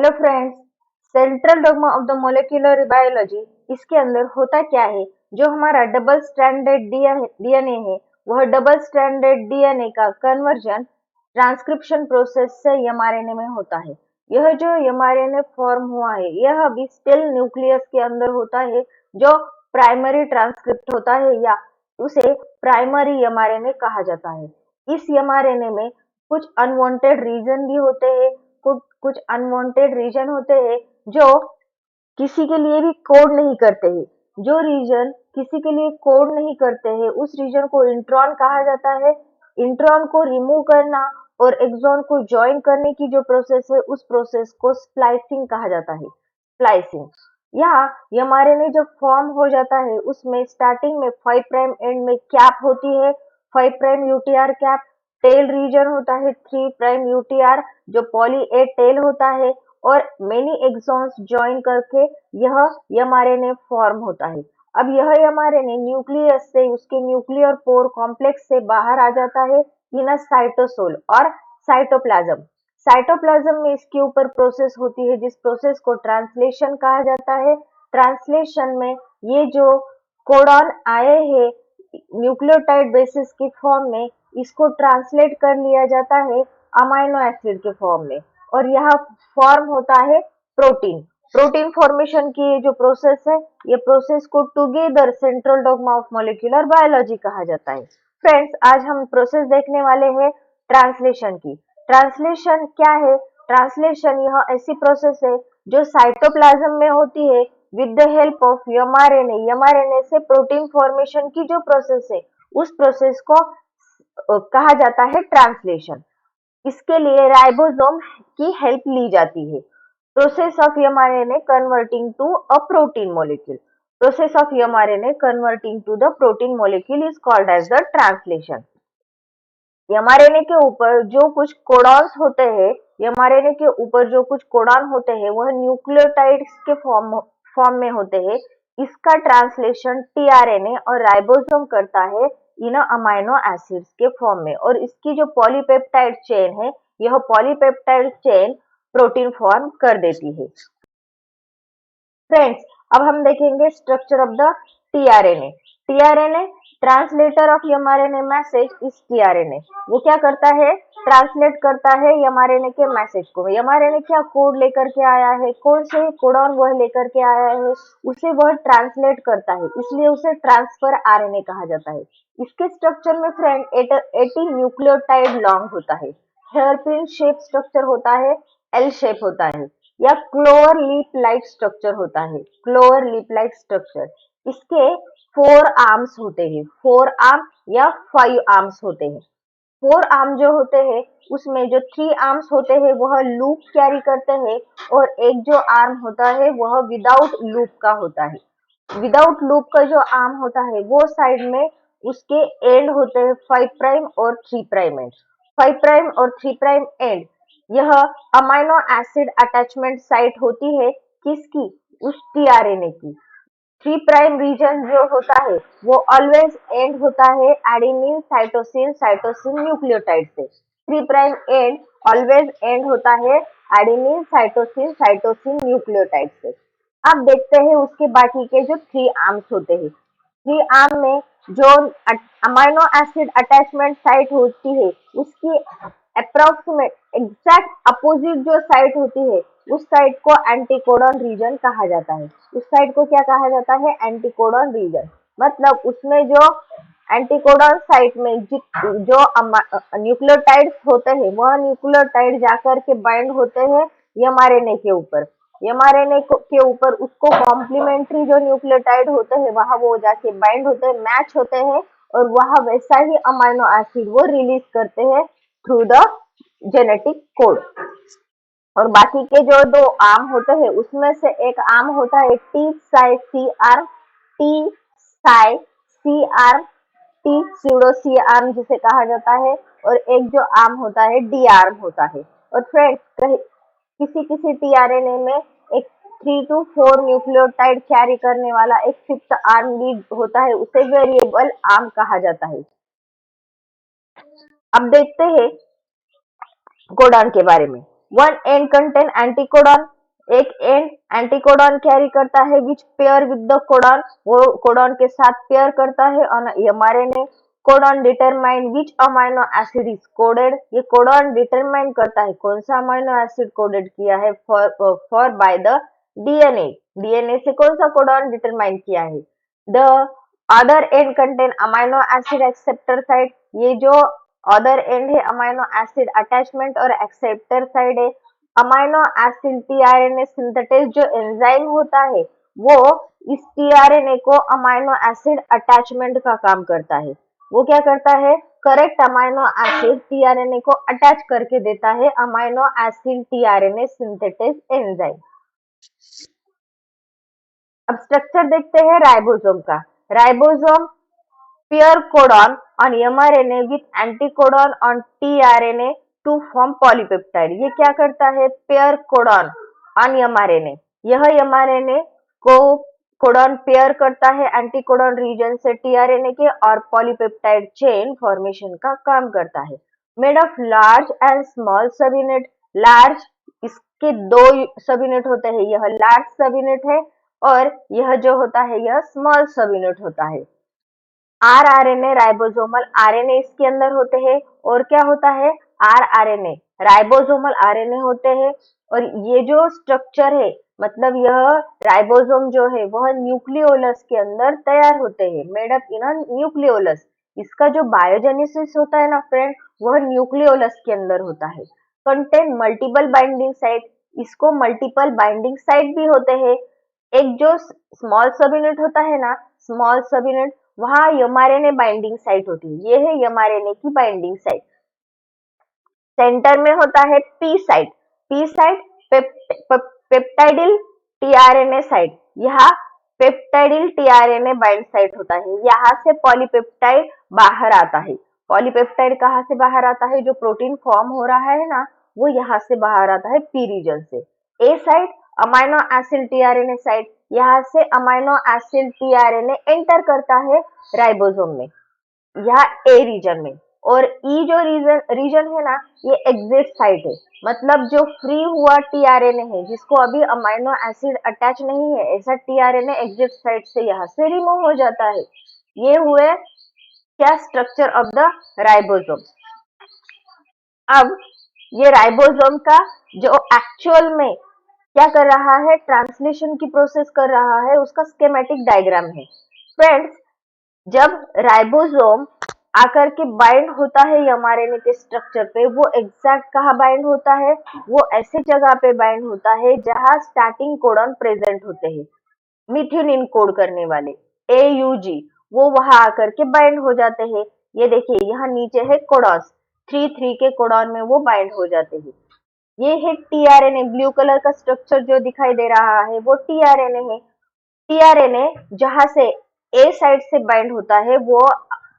Hello friends, central dogma of the molecular biology इसके अंदर होता क्या है। जो हमारा डबल स्ट्रैंडेड डीएनए है, वह डबल स्ट्रैंडेड डीएनए का कन्वर्जन ट्रांसक्रिप्शन प्रोसेस से एमआरएनए में होता है। यह जो एमआरएनए फॉर्म हुआ है, यह अभी स्टिल न्यूक्लियस के अंदर होता है, जो प्राइमरी ट्रांसक्रिप्ट होता है या उसे प्राइमरी एमआरएनए कहा जाता है। इस एमआरएनए में कुछ अनवांटेड रीजन भी होते हैं, कुछ अनवांटेड रीजन होते हैं जो किसी के लिए भी कोड नहीं करते हैं। जो रीजन किसी के लिए कोड नहीं करते हैं, उस रीजन को इंट्रॉन कहा जाता है। इंट्रॉन को रिमूव करना और एक्सॉन को ज्वाइन करने की जो प्रोसेस है, उस प्रोसेस को स्प्लाइसिंग कहा जाता है। स्प्लाइसिंग यहाँ एमआरएनए जब फॉर्म हो जाता है, उसमें स्टार्टिंग में 5 प्राइम एंड में कैप होती है, 5 prime UTR cap. Tail region होता है 3 प्राइम यूटीआर, जो पॉली ए टेल होता है, और मेनी एक्सॉन्स ज्वाइन करके यह एमआरएनए फॉर्म होता है। अब यह एमआरएनए न्यूक्लियस से, उसके न्यूक्लियर पोर कॉम्प्लेक्स से बाहर आ जाता है इन अ साइटोसोल और साइटोप्लाज्म। साइटोप्लाज्म में इसके ऊपर प्रोसेस होती है, जिस प्रोसेस को ट्रांसलेशन कहा जाता है। ट्रांसलेशन में ये जो कोडॉन आए हैं न्यूक्लियोटाइड बेसिस के फॉर्म में, इसको ट्रांसलेट कर लिया जाता है अमाइनो एसिड के फॉर्म में, और यहाँ फॉर्म होता है प्रोटीन। प्रोटीन फॉर्मेशन की जो प्रोसेस है, ये प्रोसेस को together central dogma of molecular biology कहा जाता है। फ्रेंड्स, आज हम प्रोसेस देखने वाले हैं ट्रांसलेशन की। ट्रांसलेशन क्या है? ट्रांसलेशन यह ऐसी प्रोसेस है जो साइटोप्लाज्म में होती है with the help of mRNA. MRNA से प्रोटीन फॉर्मेशन की जो प्रोसेस है, उस प्रोसेस को कहा जाता है ट्रांसलेशन। इसके लिए राइबोसोम की हेल्प ली जाती है। Process of mRNA converting to a protein molecule. Process of mRNA converting to the protein molecule is called as the translation. MRNA के ऊपर जो कुछ कोडॉन्स होते हैं, एमआरएनए के ऊपर जो कुछ कोडॉन होते हैं, वह न्यूक्लियोटाइड्स के फॉर्म में होते हैं। इसका ट्रांसलेशन टीआरएनए और राइबोसोम करता है इन अमाइनो एसिड्स के फॉर्म में, और इसकी जो पॉलीपेप्टाइड चेन है, यह पॉलीपेप्टाइड चेन प्रोटीन फॉर्म कर देती है। फ्रेंड्स, अब हम देखेंगे structure of the tRNA. TRNA translator of mRNA message is tRNA. वो क्या करता है? ट्रांसलेट करता है एमआरएनए के मैसेज को। एमआरएनए क्या कोड लेकर के आया है, कौन से कोडॉन वह लेकर के आया है, उसे वह ट्रांसलेट करता है, इसलिए उसे ट्रांसफर आरएनए कहा जाता है। इसके स्ट्रक्चर में फ्रेंड 80 न्यूक्लियोटाइड लॉन्ग होता है। हेयरपिन शेप स्ट्रक्चर होता है, एल शेप होता है, या क्लोवर लीफ लाइक स्ट्रक्चर होता है। Clover leaf like structure. इसके 4 आर्म्स होते हैं, 4 आर्म या 5 आर्म्स होते हैं। 4 आर्म जो होते हैं, उसमें जो 3 आर्म्स होते हैं वह लूप कैरी करते हैं, और एक जो आर्म होता है वह विदाउट लूप का होता है। विदाउट लूप का जो आर्म होता है, वो साइड में उसके एंड होते हैं 5 प्राइम और 3 प्राइम एंड। 5 प्राइम और 3 प्राइम एंड, यह अमाइनो एसिड अटैचमेंट साइट होती है किसकी? उस टीआरएनए की। 3 प्राइम रीजन जो होता है, वो ऑलवेज एंड होता है एडेनिन साइटोसिन साइटोसिन न्यूक्लियोटाइड से। 3 प्राइम एंड ऑलवेज एंड होता है एडेनिन साइटोसिन साइटोसिन न्यूक्लियोटाइड से। अब देखते हैं उसके बाकी के जो 3 आर्म्स होते हैं। 3 आर्म में जो अमाइनो एसिड अटैचमेंट साइट होती है, उसकी अप्रोक्सीमेट एग्जैक्ट अपोजिट जो साइट होती है, उस साइट को एंटीकोडॉन रीजन कहा जाता है। उस साइट को क्या कहा जाता है? Anticodon region. मतलब उसमें जो एंटीकोडॉन साइट में जो न्यूक्लियोटाइड्स होते हैं, वह न्यूक्लियोटाइड जाकर के बाइंड होते हैं एमआरएनए के ऊपर। एमआरएनए के ऊपर उसको कॉम्प्लीमेंट्री जो न्यूक्लियोटाइड होते हैं, वहां वो जाके बाइंड होते हैं, मैच होते हैं, और वह वैसा ही अमाइनो एसिड वो रिलीज करते हैं थ्रू द जेनेटिक कोड। और बाकी के जो 2 आर्म होते हैं, उसमें से एक आर्म होता है टी साई सी आर्म, टी साई सी आर्म, टी स्यूडो सी आर्म जिसे कहा जाता है, और एक जो आर्म होता है डी आर्म होता है। और फ्रेंड्स, किसी किसी टीआरएनए में एक 3 to 4 न्यूक्लियोटाइड कैरी करने वाला एक 5th आर्म भी होता है, उसे वेरिएबल आर्म कहा जाता है। अब देखते हैं कोडॉन के बारे में। वन एंड कंटेन एंटीकोडॉन, एक एंड एंटीकोडॉन कैरी करता है which pair with the codon, वो कोडॉन के साथ पेयर करता है। और mRNA codon determine which amino acid is coded, ये कोडॉन डिटरमाइन करता है कौन सा अमाइनो एसिड कोडेड किया है for by the DNA, DNA से कौन सा कोडॉन डिटरमाइन किया है। The other and contain amino acid acceptor site, ये जो अदर एंड है अमाइनो एसिड अटैचमेंट और एक्सेप्टर साइड है। अमाइनो एसिड टीआरएनए सिंथेटेज जो एंजाइम होता है वो इस टीआरएनए को अमाइनो एसिड अटैचमेंट का काम करता है। वो क्या करता है, करेक्ट अमाइनो एसिड टीआरएनए को अटैच करके देता है amino acid tRNA synthetase enzyme. अब स्ट्रक्चर देखते हैं राइबोसोम का। Ribosome pair codon on mRNA with anticodon on tRNA to form polypeptide। ये क्या करता है, पेयर कोडॉन on mRNA, यह mRNA को कोडॉन पेयर करता है एंटीकोडॉन रीजन से टीआरएनए के और पॉलीपेप्टाइड चेन फॉर्मेशन का काम करता है। Made of large and small sub unit, large इसके दो सब यूनिट होते हैं, यह लार्ज सब यूनिट है और यह जो होता है यह स्मॉल सब यूनिट होता है। आरआरएनए राइबोसोमल आरएनए इसके अंदर होते हैं और क्या होता है, आरआरएनए राइबोसोमल आरएनए होते हैं। और ये जो स्ट्रक्चर है मतलब यह राइबोसोम जो है वह न्यूक्लियोलस के अंदर तैयार होते हैं, made up in a nucleolus. इसका जो बायोजेनेसिस होता है ना फ्रेंड, वह न्यूक्लियोलस के अंदर होता है। कंटेन मल्टीपल बाइंडिंग साइट, इसको मल्टीपल बाइंडिंग साइट भी होते हैं। एक जो स्मॉल सब यूनिट होता है ना, स्मॉल सब यूनिट, वहां एमआरएनए बाइंडिंग साइट होती है, ये है एमआरएनए की बाइंडिंग साइट। सेंटर में होता है P site, P site peptidyl tRNA site, यहाँ पेप्टाइडिल टीआरएनए बाइंड साइट होता है, यहाँ से पॉलीपेप्टाइड बाहर आता है। पॉलीपेप्टाइड कहाँ से बाहर आता है, जो प्रोटीन फॉर्म हो रहा है ना वो यहाँ से बाहर आता है पी रीजन से। A site amino acid tRNA site, यहाँ से अमाइनो एसिड टीआरएनए एंटर करता है राइबोसोम में, यहाँ ए रीजन में। और ई जो रीजन है ना, ये एग्जिट साइट है, मतलब जो फ्री हुआ टीआरएनए है जिसको अभी अमाइनो एसिड अटैच नहीं है, ऐसा टीआरएनए एग्जिट साइट से यहाँ से रिमूव हो जाता है। ये हुए क्या, स्ट्रक्चर ऑफ द राइबोसोम। अब ये राइबोसोम का जो एक्चुअल में क्या कर रहा है, ट्रांसलेशन की प्रोसेस कर रहा है, उसका स्केमेटिक डायग्राम है। फ्रेंड्स, जब राइबोसोम आकर के बाइंड होता है एमआरएनए के स्ट्रक्चर पे, वो एग्जैक्ट कहाँ बाइंड होता है, वो ऐसे जगह पे बाइंड होता है जहाँ स्टार्टिंग कोडॉन प्रेजेंट होते हैं, मिथ्यूनिन कोड करने वाले एयूजी, वो वहां आकर के बाइंड हो जाते हैं। ये देखिए यहाँ नीचे है कोडॉस, 3 के कोडॉन में वो बाइंड हो जाते हैं। ये है टीआरएनए, ब्लू कलर का स्ट्रक्चर जो दिखाई दे रहा है वो टीआरएनए है। टीआरएनए जहां से ए साइड से बाइंड होता है वो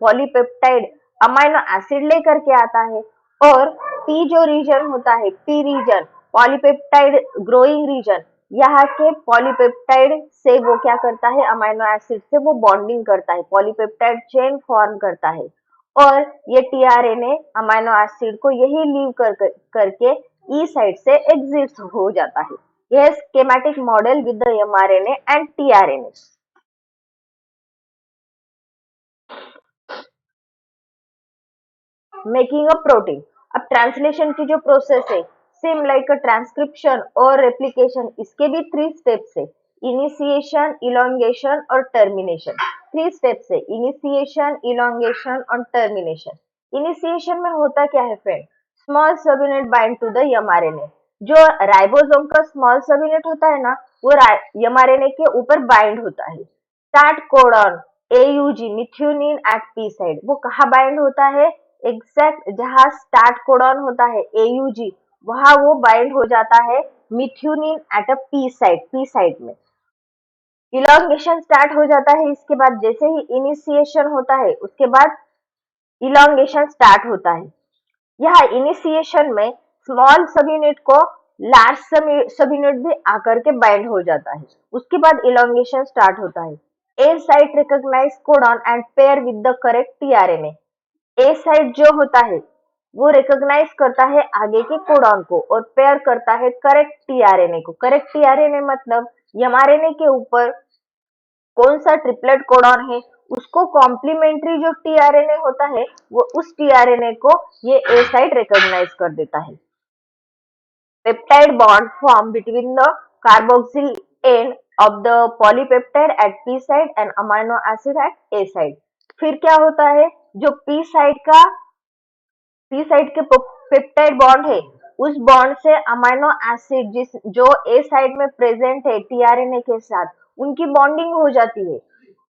पॉलीपेप्टाइड अमाइनो एसिड लेकर के आता है, और पी जो रीजन होता है, P region polypeptide growing region, यहाँ के पॉलीपेप्टाइड से वो क्या करता है, अमाइनो एसिड से वो बॉन्डिंग करता है, पॉलीपेप्टाइड चेन फॉर्म करता है। और ये टीआरएनए अमाइनो एसिड को यही लीव करके ई साइड से एग्जिट हो जाता है। यह schematic model with the mRNA and tRNA. Making a protein, अब ट्रांसलेशन की जो प्रोसेस है सेम लाइक अ ट्रांसक्रिप्शन और रेप्लिकेशन, इसके भी 3 स्टेप्स है, इनिशिएशन, इलोंगेशन और टर्मिनेशन। 3 स्टेप्स है, इनिशिएशन, इलोंगेशन और टर्मिनेशन। इनिशिएशन में होता क्या है friend, small sub unit bind to the mRNA, जो राइबोसोम का स्मॉल सब यूनिट होता है ना वो एमआरएनए के ऊपर बाइंड होता है। Start codon AUG methionine at P side, वो कहाँ बाइंड होता है, एग्जैक्ट जहां स्टार्ट कोडॉन होता है एयूजी, वहां वो बाइंड हो जाता है methionine at a P side में। इलॉन्गेशन स्टार्ट हो जाता है, इसके बाद जैसे ही इनिशिएशन होता है उसके बाद इलॉन्गेशन स्टार्ट होता है। यहाँ इनिशिएशन में स्मॉल सब यूनिट को लार्ज सब यूनिट भी आकर के बाइंड हो जाता है, उसके बाद इलॉन्गेशन स्टार्ट होता है। A site recognise codon and pair with the correct tRNA, A site जो होता है वो रिकॉग्नाइज करता है आगे के कोडॉन को और पेयर करता है करेक्ट टीआरएनए को। करेक्ट टीआरएनए मतलब एमआरएनए के ऊपर कौन सा ट्रिपलेट कोडॉन है, उसको कॉम्प्लीमेंट्री जो टीआरएनए होता है वो उस टीआरएनए को ये ए साइट रिकॉग्नाइज कर देता है। Peptide bond form between the carboxyl and of the polypeptide at P side and amino acid at A side। फिर क्या होता है, जो P साइड के पेप्टाइड बॉन्ड है उस बॉन्ड से अमाइनो एसिड जो A साइड में प्रेजेंट है टीआरएनए के साथ, उनकी बॉन्डिंग हो जाती है।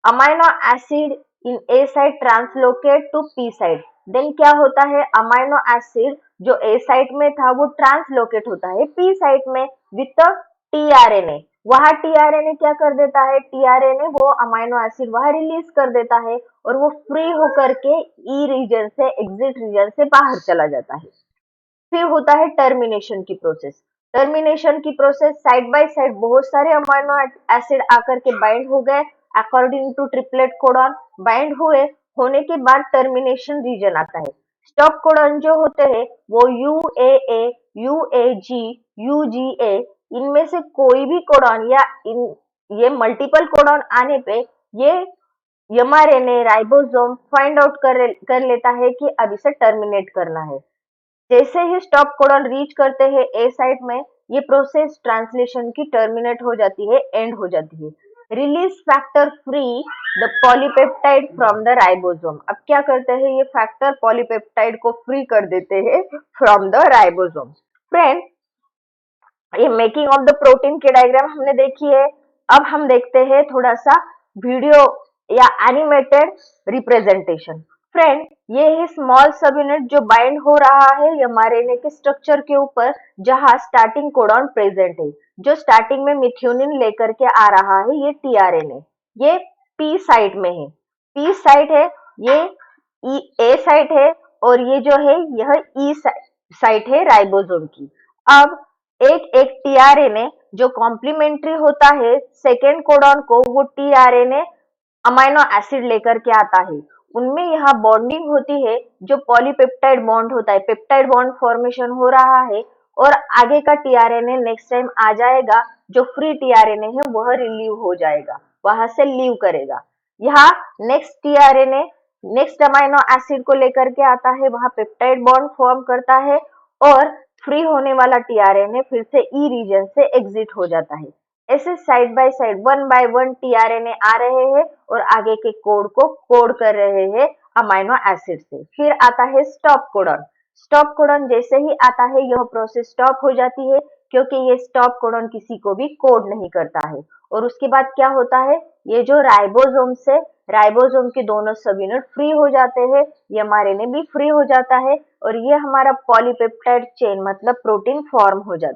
Amino acid in A side translocate to P side. Then क्या होता है, अमाइनो एसिड जो A साइड में था वो ट्रांसलोकेट होता है P साइड में विथ टीआरएनए। वहां टीआरएनए क्या कर देता है, टीआरएनए वो अमाइनो एसिड वहां रिलीज कर देता है और वो फ्री होकर के ई रीजन से एग्जिट रीजन से बाहर चला जाता है। फिर होता है टर्मिनेशन की प्रोसेस। टर्मिनेशन की प्रोसेस साइड बाय साइड बहुत सारे अमाइनो एसिड आकर के बाइंड हो गए according to triplet codon. Bind होने के बाद टर्मिनेशन रीजन आता है। स्टॉप कोडॉन जो होते हैं वो यूएए, यूएजी, यूजीए, इनमें से कोई भी कोडॉन या ये मल्टीपल कोडॉन आने पे ये एमआरएनए राइबोसोम फाइंड आउट कर लेता है कि अब इसे टर्मिनेट करना है। जैसे ही स्टॉप कोडॉन रीच करते हैं ए साइट में, ये प्रोसेस ट्रांसलेशन की टर्मिनेट हो जाती है, एंड हो जाती है। Release factor free the polypeptide from the ribosome. अब क्या करते हैं, ये फैक्टर पॉलीपेप्टाइड को फ्री कर देते हैं फ्रॉम द राइबोसोम। फ्रेंड, ये मेकिंग ऑफ द प्रोटीन की डायग्राम हमने देखी है। अब हम देखते हैं थोड़ा सा वीडियो या एनिमेटेड रिप्रेजेंटेशन। फ्रेंड, ये है स्मॉल सब यूनिट जो बाइंड हो रहा है एमआरएनए के स्ट्रक्चर के ऊपर, जहां स्टार्टिंग कोडॉन प्रेजेंट है। जो स्टार्टिंग में मिथ्योनिन लेकर के आ रहा है ये टीआरएनए, ये पी साइट में है। पी साइट है, ये ए साइट है और ये जो है यह ई साइट है राइबोसोम की। अब एक टीआरएनए जो कॉम्प्लीमेंट्री होता है सेकेंड कोडॉन को, वो टीआरएनए अमाइनो एसिड लेकर के आता है। उनमें यहाँ बॉन्डिंग होती है, जो पॉलीपेप्टाइड बॉन्ड होता है, पेप्टाइड बॉन्ड फॉर्मेशन हो रहा है और आगे का टीआरएनए नेक्स्ट टाइम आ जाएगा, जो फ्री टीआरएनए है वह रिलीव हो जाएगा, वहां से लीव करेगा। यहाँ next tRNA next amino acid को लेकर के आता है, वहां पेप्टाइड बॉन्ड फॉर्म करता है और फ्री होने वाला टीआरएनए फिर से ई रीजन से एग्जिट हो जाता है। ऐसे side by side 1 by 1 tRNA आ रहे हैं और आगे के कोड को कोड कर रहे हैं अमाइनो एसिड से। फिर आता है स्टॉप कोडॉन। स्टॉप कोडॉन जैसे ही आता है यह प्रोसेस स्टॉप हो जाती है, क्योंकि ये स्टॉप कोडॉन किसी को भी कोड नहीं करता है। और उसके बाद क्या होता है, ये जो राइबोसोम के दोनों सब यूनिट फ्री हो जाते हैं, एमआरएनए भी फ्री हो जाता है और ये हमारा पॉलीपेप्टाइड चेन मतलब प्रोटीन फॉर्म हो जाता है।